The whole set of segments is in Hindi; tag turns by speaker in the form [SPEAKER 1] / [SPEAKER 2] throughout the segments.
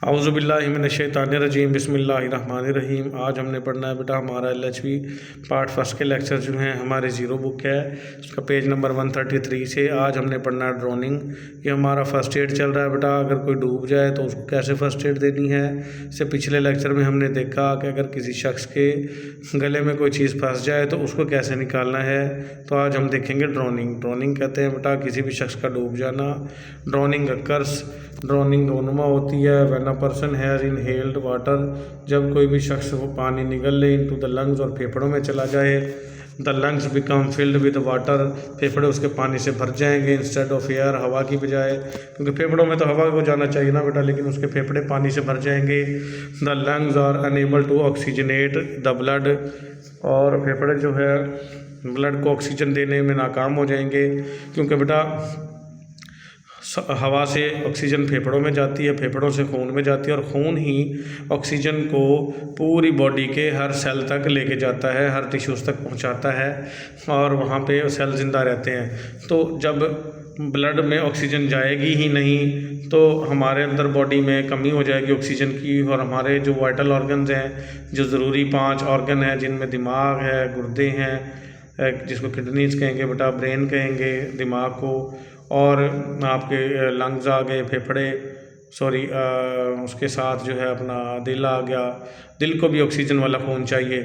[SPEAKER 1] औज़ुबिल्लाहिमिनश्शैतानिर्रजीम बिस्मिल्लाहिर्रहमानिर्रहीम। आज हमने पढ़ना है बेटा हमारा LHV पार्ट फर्स्ट के लेक्चर जो हैं हमारे ज़ीरो बुक है उसका पेज नंबर 133 से। आज हमने पढ़ना है ड्रोनिंग। ये हमारा फ़र्स्ट एड चल रहा है बेटा। अगर कोई डूब जाए तो उसको कैसे फ़र्स्ट एड देनी है। इससे पिछले लेक्चर में हमने देखा कि अगर किसी शख्स के गले में कोई चीज़ फंस जाए तो उसको कैसे निकालना है। तो आज हम देखेंगे ड्रोनिंग। ड्रोनिंग कहते हैं बेटा किसी भी शख्स का डूब जाना। ड्रोनिंग अकर्स, ड्रोनिंग दोनों होती है when a person has inhaled water, जब कोई भी शख्स वो पानी निगल ले इनटू द लंग्स और फेफड़ों में चला जाए। The lungs become filled with water, फेफड़े उसके पानी से भर जाएंगे इंस्टेड ऑफ एयर, हवा की बजाय, क्योंकि फेफड़ों में तो हवा को जाना चाहिए ना बेटा, लेकिन उसके फेफड़े पानी से भर जाएंगे। The lungs are unable to oxygenate the blood, और फेफड़े जो है ब्लड को ऑक्सीजन देने में नाकाम हो जाएंगे, क्योंकि बेटा हवा से ऑक्सीजन फेफड़ों में जाती है, फेफड़ों से खून में जाती है, और खून ही ऑक्सीजन को पूरी बॉडी के हर सेल तक लेके जाता है, हर टिश्यूज़ तक पहुंचाता है, और वहाँ पे सेल ज़िंदा रहते हैं। तो जब ब्लड में ऑक्सीजन जाएगी ही नहीं तो हमारे अंदर बॉडी में कमी हो जाएगी ऑक्सीजन की, और हमारे जो वाइटल ऑर्गन्स हैं, जो ज़रूरी 5 ऑर्गन हैं जिनमें दिमाग है, गुर्दे हैं जिसको किडनीज कहेंगे बेटा, ब्रेन कहेंगे दिमाग को, और आपके लंग्स आ गए, फेफड़े उसके साथ जो है अपना दिल आ गया। दिल को भी ऑक्सीजन वाला खून चाहिए,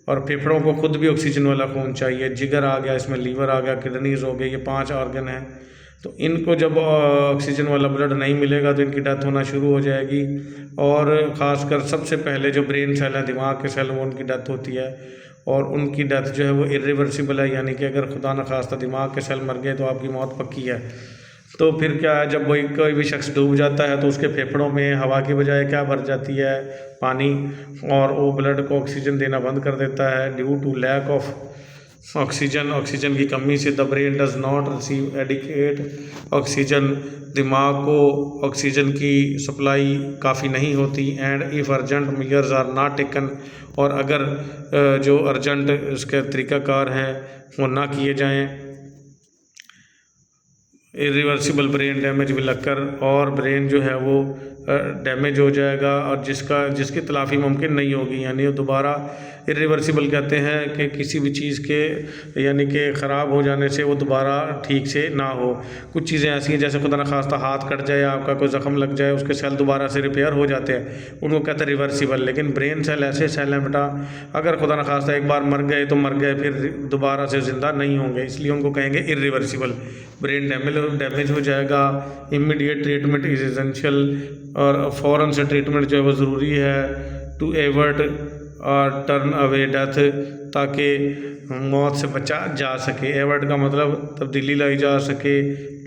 [SPEAKER 1] और फेफड़ों को खुद भी ऑक्सीजन वाला खून चाहिए। जिगर आ गया, इसमें लीवर आ गया, किडनीज हो गई, ये 5 ऑर्गन हैं। तो इनको जब ऑक्सीजन वाला ब्लड नहीं मिलेगा तो इनकी डेथ होना शुरू हो जाएगी, और ख़ासकर सबसे पहले जो ब्रेन सेल है, दिमाग के सेल, वो उनकी डेथ होती है, और उनकी डेथ जो है वो इरिवर्सिबल है, यानी कि अगर खुदा न खास्ता दिमाग के सेल मर गए तो आपकी मौत पक्की है। तो फिर क्या है, जब कोई भी शख्स डूब जाता है तो उसके फेफड़ों में हवा की बजाय क्या भर जाती है, पानी, और वो ब्लड को ऑक्सीजन देना बंद कर देता है। Due to lack of oxygen की कमी से the brain does not receive adequate oxygen, दिमाग को ऑक्सीजन की सप्लाई काफ़ी नहीं होती। And if urgent measures are not taken, और अगर जो अर्जेंट उसके तरीक़ाकार हैं वो ना किए जाएं, irreversible brain damage will occur, और ब्रेन जो है वो डैमेज हो जाएगा, और जिसकी तलाफ़ी मुमकिन नहीं होगी, यानी वो दोबारा इरिवर्सिबल कहते हैं कि किसी भी चीज़ के यानी कि ख़राब हो जाने से वो दोबारा ठीक से ना हो। कुछ चीज़ें ऐसी हैं जैसे खुदा न खास्ता हाथ कट जाए, आपका कोई ज़ख़म लग जाए, उसके सेल दोबारा से रिपेयर हो जाते हैं, उनको कहते हैं रिवर्सिबल। लेकिन ब्रेन सेल ऐसे सेल हैं बेटा, अगर खुदा न खास्ता एक बार मर गए तो मर गए, फिर दोबारा से ज़िंदा नहीं होंगे, इसलिए उनको कहेंगे इरिवर्सिबल। ब्रेन डैमेज हो जाएगा। इमीडिएट ट्रीटमेंट इज़ एसेंशियल, और फ़ौरन से ट्रीटमेंट जो है वो ज़रूरी है। टू एवर्ट और टर्न अवे डेथ, ताकि मौत से बचा जा सके। एवर्ट का मतलब तब्दीली लाई जा सके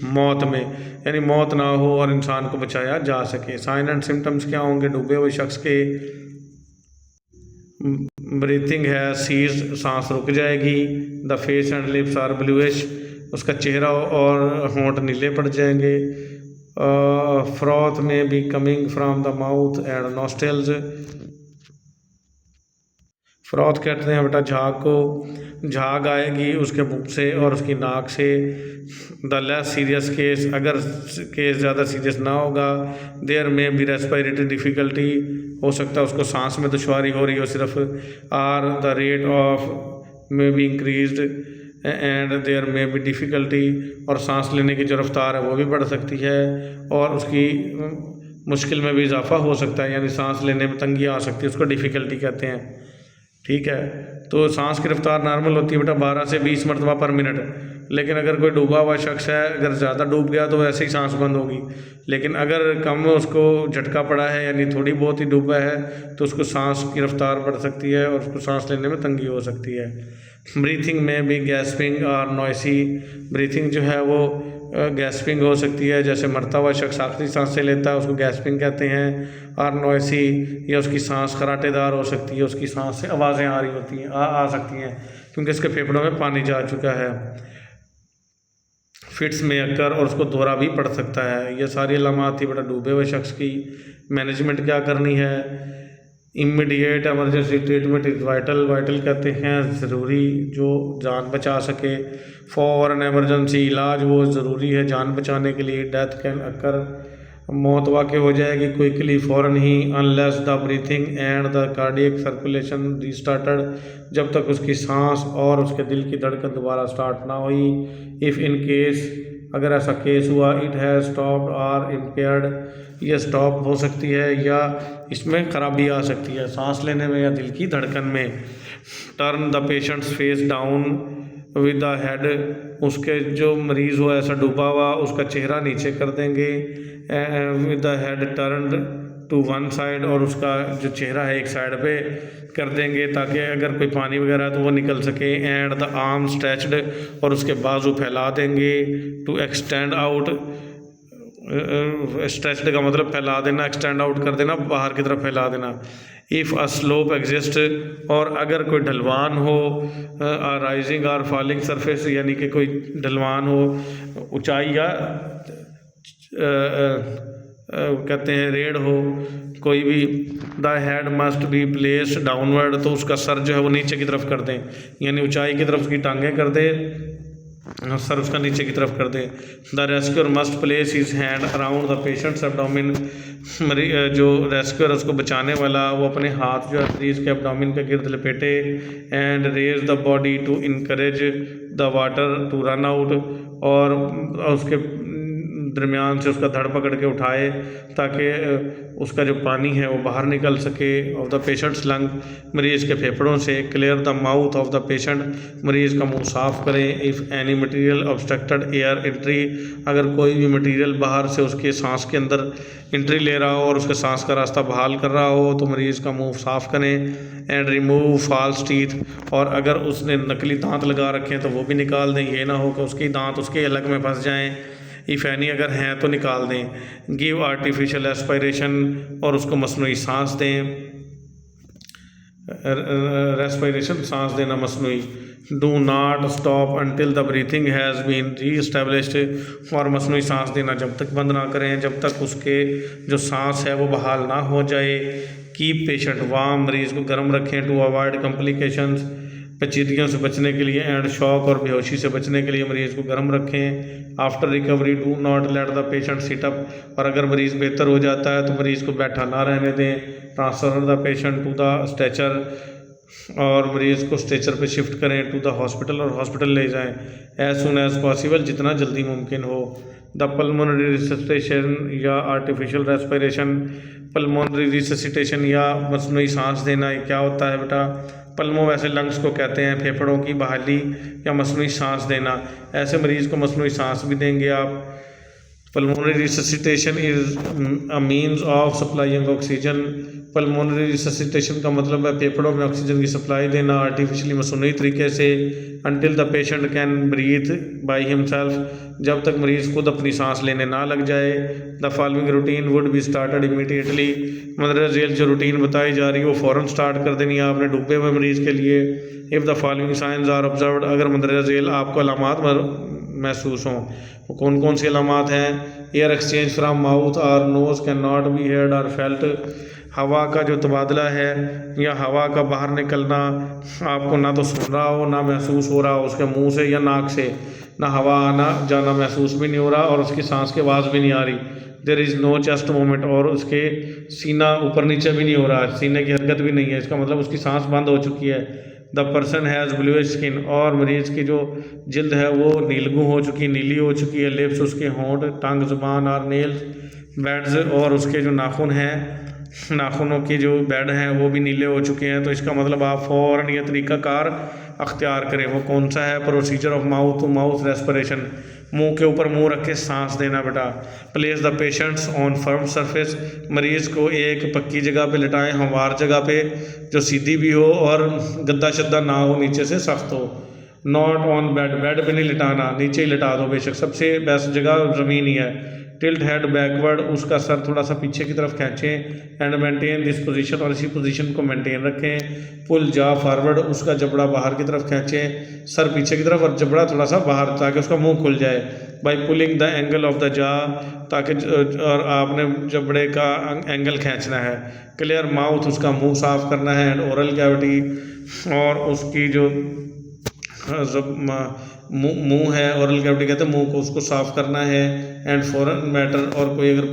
[SPEAKER 1] मौत में, यानी मौत ना हो और इंसान को बचाया जा सके। साइन एंड सिम्टम्स क्या होंगे डूबे हुए शख्स के? ब्रीथिंग है सीज, सांस रुक जाएगी। The face and lips are bluish, उसका चेहरा और होंठ नीले पड़ जाएंगे। Froth may be coming from the mouth and nostrils, froth कहते हैं बेटा झाग को, झाग आएगी उसके मुंह से और उसकी नाक से। द लेस सीरियस केस, अगर केस ज़्यादा सीरियस ना होगा, देयर में बी रेस्पिरेटरी डिफ़िकल्टी, हो सकता है उसको सांस में दुश्वारी हो रही हो सिर्फ। आर द रेट ऑफ में बी इंक्रीज्ड एंड देयर में बी डिफ़िकल्टी, और सांस लेने की जो रफ्तार है वो भी बढ़ सकती है, और उसकी मुश्किल में भी इजाफा हो सकता है, यानी सांस लेने में तंगी आ सकती है, उसको डिफ़िकल्टी कहते हैं। ठीक है, तो सांस की रफ्तार नॉर्मल होती है बेटा 12 से 20 मरतबा पर मिनट, लेकिन अगर कोई डूबा हुआ शख्स है, अगर ज़्यादा डूब गया तो वैसे ही सांस बंद होगी। लेकिन अगर कम उसको झटका पड़ा है, यानी थोड़ी बहुत ही डूबा है, तो उसको सांस की रफ्तार बढ़ सकती है और उसको सांस लेने में तंगी हो सकती है। ब्रीथिंग में भी गैस्पिंग और नॉइसी, ब्रीथिंग जो है वो गैस्पिंग हो सकती है, जैसे मरता हुआ शख्स आखिरी सांसें लेता है उसको गैस्पिंग कहते हैं। और नॉइसी, या उसकी सांस खराटेदार हो सकती है, उसकी सांस से आवाज़ें आ रही होती हैं, आ सकती हैं, क्योंकि इसके फेफड़ों में पानी जा चुका है। फिट्स में अकर, और उसको दौरा भी पड़ सकता है। ये सारी अलामात थी बेटा डूबे हुए शख्स की। मैनेजमेंट क्या करनी है? Immediate emergency treatment is vital कहते हैं ज़रूरी, जो जान बचा सके। फॉर एन एमरजेंसी, इलाज वो ज़रूरी है जान बचाने के लिए। डेथ कैन अकर मौत वाक़ हो जाएगी क्विकली, फ़ौरन ही, unless the breathing and the cardiac circulation restarted, जब तक उसकी सांस और उसके दिल की धड़कन दोबारा स्टार्ट ना हुई। इफ़ इन केस, अगर ऐसा केस हुआ, इट हैज़ स्टॉप्ड और इम्पेयर्ड, ये स्टॉप हो सकती है या इसमें ख़राबी आ सकती है, सांस लेने में या दिल की धड़कन में। Turn the patients face down with the head, उसके जो मरीज़ हो ऐसा डूबा हुआ उसका चेहरा नीचे कर देंगे, with the head turn to one side, और उसका जो चेहरा है एक साइड पे कर देंगे ताकि अगर कोई पानी वगैरह है तो वो निकल सके। एंड द आर्म स्ट्रेच्ड, और उसके बाजू फैला देंगे। टू एक्सटेंड आउट, स्ट्रेच्ड का मतलब फैला देना, एक्सटेंड आउट कर देना, बाहर की तरफ फैला देना। इफ़ अ स्लोप एग्जिस्ट, और अगर कोई ढलवान हो, राइजिंग और फॉलिंग सरफेस, यानी कि कोई ढलवान हो, ऊंचाई या कहते हैं रेड हो कोई भी, the head must be placed downward, तो उसका सर जो है वो नीचे की तरफ कर दें, यानी ऊंचाई की तरफ उसकी टांगें कर दें, सर उसका नीचे की तरफ कर दें। The rescuer must place his hand around the patients abdomen, जो रेस्क्यूअर उसको बचाने वाला वो अपने हाथ जो है मरीज़ के एब्डोमिन के गिर्द लपेटे। And raise the body to encourage the water to run out, और उसके दरमियान से उसका धड़ पकड़ के उठाए ताकि उसका जो पानी है वो बाहर निकल सके। ऑफ द पेशेंट्स लंग, मरीज़ के फेफड़ों से। Clear the mouth of the patient, मरीज़ का मुंह साफ़ करें। If any material obstructed air entry, अगर कोई भी मटेरियल बाहर से उसके सांस के अंदर एंट्री ले रहा हो और उसके सांस का रास्ता बहाल कर रहा हो तो मरीज़ का मुंह साफ़ करें। एंड रिमूव फॉल्स टीथ, और अगर उसने नकली दांत लगा रखे हैं तो वो भी निकाल दें, ये ना हो कि उसके दांत उसके अलग में फंस जाएँ। इफ़ एनी, अगर हैं तो निकाल दें। गिव आर्टिफिशियल एस्पायरेशन, और उसको मसनूई सांस दें, रेस्पायरेशन सांस देना मसनूई। Do not stop until the breathing has been reestablished, और मसनूई सांस देना जब तक बंद ना करें जब तक उसके जो सांस है वो बहाल ना हो जाए। कीप पेशेंट वार्म, मरीज़ को गर्म रखें। टू अवॉइड कॉम्प्लिकेशंस, पेचीदगियों से बचने के लिए। एंड शॉक, और बेहोशी से बचने के लिए मरीज़ को गर्म रखें। After recovery do not let the patient sit up, और अगर मरीज़ बेहतर हो जाता है तो मरीज़ को बैठा ना रहने दें। Transfer the patient to the stretcher, और मरीज़ को स्ट्रेचर पे शिफ्ट करें टू द हॉस्पिटल, और हॉस्पिटल ले जाएं एज सुन एज़ पॉसिबल, जितना जल्दी मुमकिन हो। द पल्मोनरी रिससिटेशन या आर्टिफिशियल रेस्पिरेशन, पल्मोनरी रिससिटेशन या मसनूई सांस देना, ये क्या होता है बेटा? पल्मो वैसे लंग्स को कहते हैं, फेफड़ों की बहाली या मसनूई सांस देना। ऐसे मरीज़ को मसनूई सांस भी देंगे आप। Pulmonary resuscitation is a means of supplying oxygen, pulmonary resuscitation का मतलब है फेफड़ों में ऑक्सीजन की सप्लाई देना आर्टिफिशियली मसनूई तरीके से। Until the patient can breathe by himself, जब तक मरीज़ खुद अपनी सांस लेने ना लग जाए। The following routine would be started immediately, मंदरे झेल जो रूटीन बताई जा रही है वो फ़ौरन स्टार्ट कर देनी है आपने डूबे हुए मरीज़ के लिए। If the following signs are observed, अगर मंदरे झेल आपको अलामात महसूस हों, वो कौन कौन सी अलामात हैं? एयर एक्सचेंज फ्राम माउथ और नोज़ कैन नॉट बी हेard और फेल्ट, हवा का जो तबादला है या हवा का बाहर निकलना आपको ना तो सुन रहा हो ना महसूस हो रहा हो उसके मुंह से या नाक से, ना हवा आना जाना महसूस भी नहीं हो रहा और उसकी सांस की आवाज़ भी नहीं आ रही। There is no chest movement, और उसके सीना ऊपर नीचे भी नहीं हो रहा है, सीने की हरकत भी नहीं है, इसका मतलब उसकी सांस बंद हो चुकी है। The person has bluish skin, और मरीज़ की जो जिल्द है वो नीलगू हो चुकी, नीली हो चुकी है। लिप्स, उसके होंठ, टंग, ज़ुबान और नेल्स, बेड्स, और उसके जो नाखून हैं, नाखूनों की जो बेड हैं वो भी नीले हो चुके हैं। तो इसका मतलब आप फ़ौरन ये तरीक़ाकार अख्तियार करें। वो कौन सा है? Procedure of mouth to mouth respiration, मुंह के ऊपर मुंह रख के सांस देना बेटा। Place the patient's on firm surface, मरीज़ को एक पक्की जगह पे लिटाएं, हमवार जगह पे जो सीधी भी हो और गद्दा शद्दा ना हो, नीचे से सख्त हो। नॉट ऑन बेड, बेड पे नहीं लिटाना, नीचे ही लिटा दो बेशक, सबसे बेस्ट जगह ज़मीन ही है। टिल्ट हेड बैकवर्ड, उसका सर थोड़ा सा पीछे की तरफ खींचें। एंड मेंटेन दिस पोजीशन, और इसी पोजीशन को मेंटेन रखें। पुल जा फॉरवर्ड, उसका जबड़ा बाहर की तरफ खींचें, सर पीछे की तरफ और जबड़ा थोड़ा सा बाहर, ताकि उसका मुंह खुल जाए। By pulling the angle of the jaw, ताकि और आपने जबड़े का एंगल खींचना है। क्लियर माउथ, उसका मुंह साफ करना है। एंड ओरल कैविटी, और उसकी जो मुंह है, ओरल कैविटी कहते हैं मुंह को, उसको साफ़ करना है। एंड फॉरेन मैटर, और कोई अगर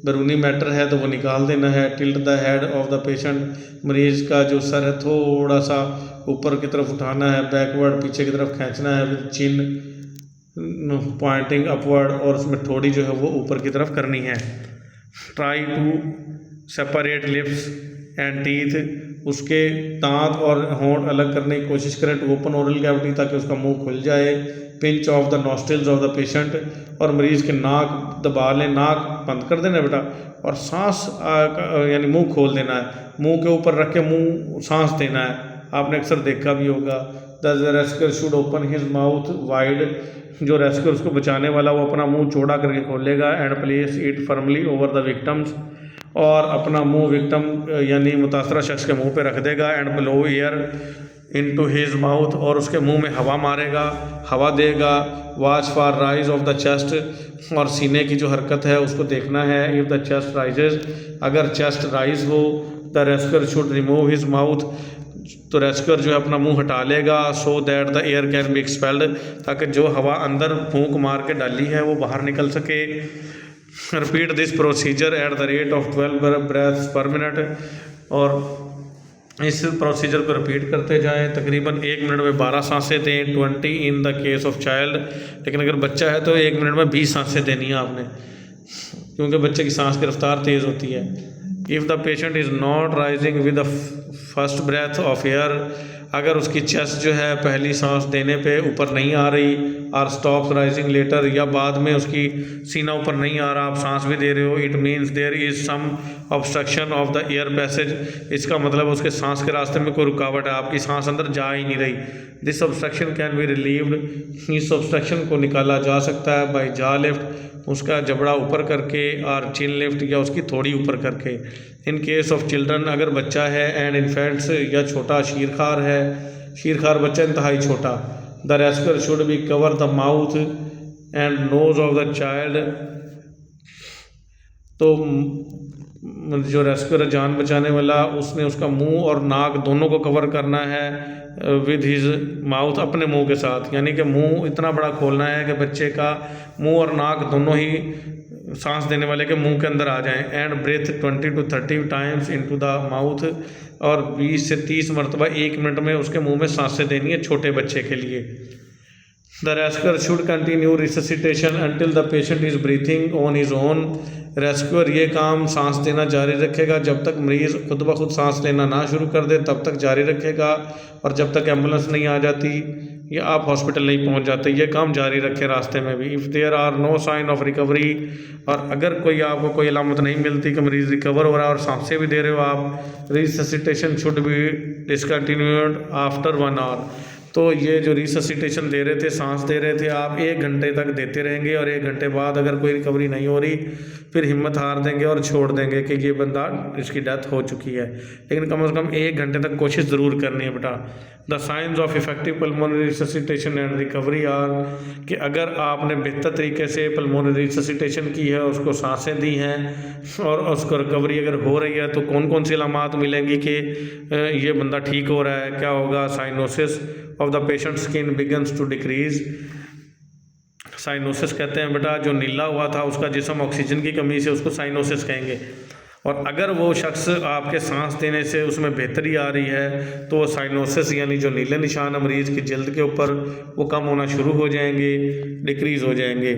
[SPEAKER 1] बैरूनी मैटर है तो वो निकाल देना है। Tilt the head of the patient, मरीज़ का जो सर है थोड़ा सा ऊपर की तरफ उठाना है, बैकवर्ड पीछे की तरफ खींचना है, विद चिन पॉइंटिंग अपवर्ड, और उसमें थोड़ी जो है वो ऊपर की तरफ करनी है। Try to separate lips and teeth, उसके दांत और होंठ अलग करने की कोशिश करें। टू ओपन ओरल कैविटी, ताकि उसका मुंह खुल जाए। Pinch of the nostrils of the patient, और मरीज़ के नाक दबा लें, नाक बंद कर देना बेटा, और सांस यानी मुंह खोल देना है, मुंह के ऊपर रख के मुंह सांस देना है। आपने अक्सर देखा भी होगा। The rescuer should open his mouth wide, जो रेस्क्यूअर उसको बचाने वाला वो अपना मुंह चौड़ा करके खोलेगा। And place it firmly over the victims, और अपना मुंह विक्टम यानी मुतासरा शख्स के मुंह पे रख देगा। And blow air into his mouth, और उसके मुंह में हवा मारेगा, हवा देगा। Watch for rise of the chest, और सीने की जो हरकत है उसको देखना है। इफ़ द चेस्ट राइजेज, अगर चेस्ट राइज हो, the rescuer should remove his mouth, तो रेस्क्यूअर जो है अपना मुंह हटा लेगा। So that the air can B expelled, ताकि जो हवा अंदर फूंक मार के डाली है वो बाहर निकल सके। Repeat this procedure at the rate of 12 breaths पर मिनट, और इस प्रोसीजर को रिपीट करते जाएं। तकरीबन 1 मिनट में 12 सांसें दें। 20 in the case of child, लेकिन अगर बच्चा है तो 1 मिनट में 20 सांसें देनी है आपने, क्योंकि बच्चे की सांस की रफ्तार तेज़ होती है। If the patient is not rising with the first breath of air, अगर उसकी चेस्ट जो है पहली सांस देने पे ऊपर नहीं आ रही, और स्टॉप राइजिंग लेटर, या बाद में उसकी सीना ऊपर नहीं आ रहा, आप सांस भी दे रहे हो, it means there is some obstruction of the air passage, इसका मतलब उसके सांस के रास्ते में कोई रुकावट है, आपकी सांस अंदर जा ही नहीं रही। This obstruction can be relieved, इस ऑब्स्ट्रक्शन को निकाला जा सकता है बाई जा लिफ्ट, उसका जबड़ा ऊपर करके, और चिन लिफ्ट, या उसकी थोड़ी ऊपर करके। इन केस ऑफ चिल्ड्रन, अगर बच्चा है, एंड इन्फेंट्स, या छोटा शीरखार है, शीरखार बच्चा इंतहाई छोटा, the rescuer should be cover the mouth and nose of the child, तो जो रेस्क्यूअर जान बचाने वाला उसने उसका मुंह और नाक दोनों को कवर करना है विद हिज माउथ, अपने मुंह के साथ, यानी कि मुंह इतना बड़ा खोलना है कि बच्चे का मुंह और नाक दोनों ही सांस देने वाले के मुंह के अंदर आ जाएं। And breathe 20 to 30 times into the mouth, और 20 से 30 मरतबा 1 मिनट में उसके मुंह में सांसें देनी है छोटे बच्चे के लिए। The rescuer should continue resuscitation until the patient is breathing on his own, rescuer ये काम सांस देना जारी रखेगा जब तक मरीज़ खुद ब खुद सांस लेना ना शुरू कर दे, तब तक जारी रखेगा, और जब तक एम्बुलेंस नहीं आ जाती या आप हॉस्पिटल नहीं पहुंच जाते, ये काम जारी रखे रास्ते में भी। If there are no sign of recovery, और अगर कोई आपको कोई अलामत नहीं मिलती कि मरीज़ रिकवर हो रहा है और सांसें भी दे रहे हो आप, resuscitation should be discontinued after 1 hour, तो ये जो रिससिटेशन दे रहे थे, सांस दे रहे थे आप, 1 घंटे तक देते रहेंगे, और 1 घंटे बाद अगर कोई रिकवरी नहीं हो रही फिर हिम्मत हार देंगे और छोड़ देंगे कि ये बंदा इसकी डेथ हो चुकी है, लेकिन कम से कम 1 घंटे तक कोशिश ज़रूर करनी है बेटा। The science of effective pulmonary resuscitation and recovery are, कि अगर आपने बेहतर तरीके से पल्मोनरी रिससिटेशन की है, उसको सांसें दी हैं और उसको रिकवरी अगर हो रही है, तो कौन कौन सी अलामात मिलेंगी कि ये बंदा ठीक हो रहा है, क्या होगा। Cyanosis of the patient skin begins to decrease, cyanosis कहते हैं बेटा जो नीला हुआ था उसका जिस्म ऑक्सीजन की कमी से, उसको साइनोसिस कहेंगे। और अगर वो शख्स आपके सांस देने से उसमें बेहतरी आ रही है तो वो साइनोसिस यानी जो नीले निशान है मरीज़ की जल्द के ऊपर वो कम होना शुरू हो जाएंगे, डिक्रीज़ हो जाएंगे।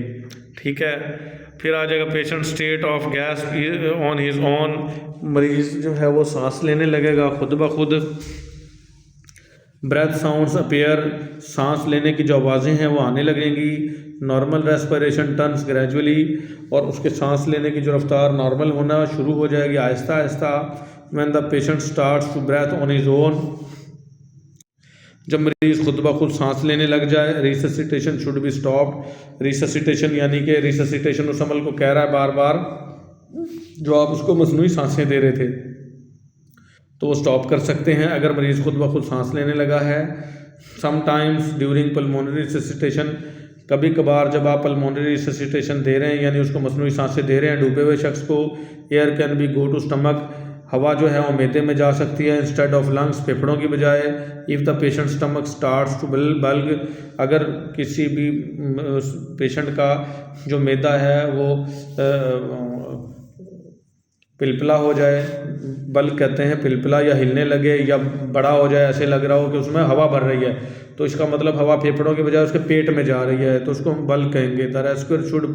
[SPEAKER 1] ठीक है, फिर आ जाएगा patient state of gas on his on, मरीज़ जो है वो सांस लेने लगेगा खुद ब खुद। ब्रेथ साउंड्स अपीयर, सांस लेने की जो आवाज़ें हैं वो आने लगेंगी। नॉर्मल रेस्पिरेशन टर्न्स ग्रेजुअली, और उसके सांस लेने की जो रफ्तार नॉर्मल होना शुरू हो जाएगी आहिस्ता आहिस्ता। When the patient starts to breathe on his own, जब मरीज़ खुद ब खुद सांस लेने लग जाए। Resuscitation should be stopped, resuscitation यानी कि रिससिटेशन उस अमल को कह रहा है बार बार जो आप उसको मसनूई सांसें दे रहे थे, तो वो स्टॉप कर सकते हैं अगर मरीज़ खुद ब खुद सांस लेने लगा है। समटाइम्स ड्यूरिंग पल्मोनरी रिससिटेशन, कभी कभार जब आप पल्मोनरी रिससिटेशन दे रहे हैं यानी उसको मसनूई सांसें दे रहे हैं डूबे हुए शख्स को, air can be go to stomach, हवा जो है वो मैदे में जा सकती है इंस्टेड ऑफ लंग्स, फेफड़ों की बजाय। If the patient stomach starts to bulge, अगर किसी भी पेशेंट का जो मैदा है वो पिलपिला हो जाए, बल्क कहते हैं पिलपिला, या हिलने लगे या बड़ा हो जाए, ऐसे लग रहा हो कि उसमें हवा भर रही है, तो इसका मतलब हवा फेफड़ों की बजाय उसके पेट में जा रही है, तो उसको हम बल्क कहेंगे। The rescuer should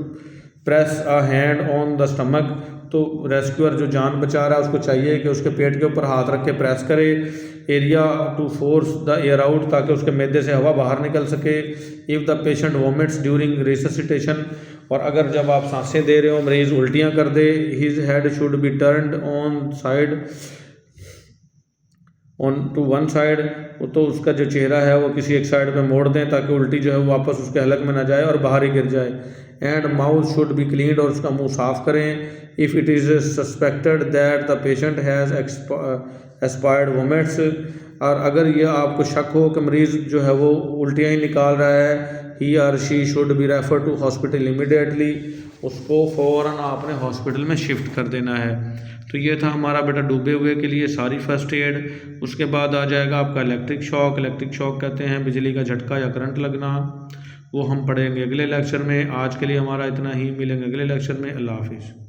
[SPEAKER 1] press a hand on the stomach, तो रेस्क्यूअर जो जान बचा रहा है उसको चाहिए कि उसके पेट के ऊपर हाथ रख के प्रेस करे area to force the air out, ताकि उसके मैदे से हवा बाहर निकल सके। If the patient vomits during resuscitation, और अगर जब आप सांसें दे रहे हो मरीज़ उल्टियाँ कर दे, his head should be turned on side on to one side, तो उसका जो चेहरा है वो किसी एक साइड पे मोड़ दें ताकि उल्टी जो है वो वापस उसके हलक में ना जाए और बाहर ही गिर जाए। And mouth should be cleaned, और उसका मुंह साफ़ करें। If it is suspected that the patient has expired vomits, और अगर यह आपको शक हो कि मरीज़ जो है वो उल्टियाँ ही निकाल रहा है, ही और she should be refer to hospital immediately, उसको फ़ौरन आपने हॉस्पिटल में शिफ्ट कर देना है। तो ये था हमारा बेटा डूबे हुए के लिए सारी फर्स्ट एड। उसके बाद आ जाएगा आपका इलेक्ट्रिक शॉक। इलेक्ट्रिक शॉक कहते हैं बिजली का झटका या करंट लगना, वो हम पढ़ेंगे अगले लेक्चर में। आज के लिए हमारा इतना ही, मिलेंगे अगले लेक्चर में। अल्लाह हाफिज़।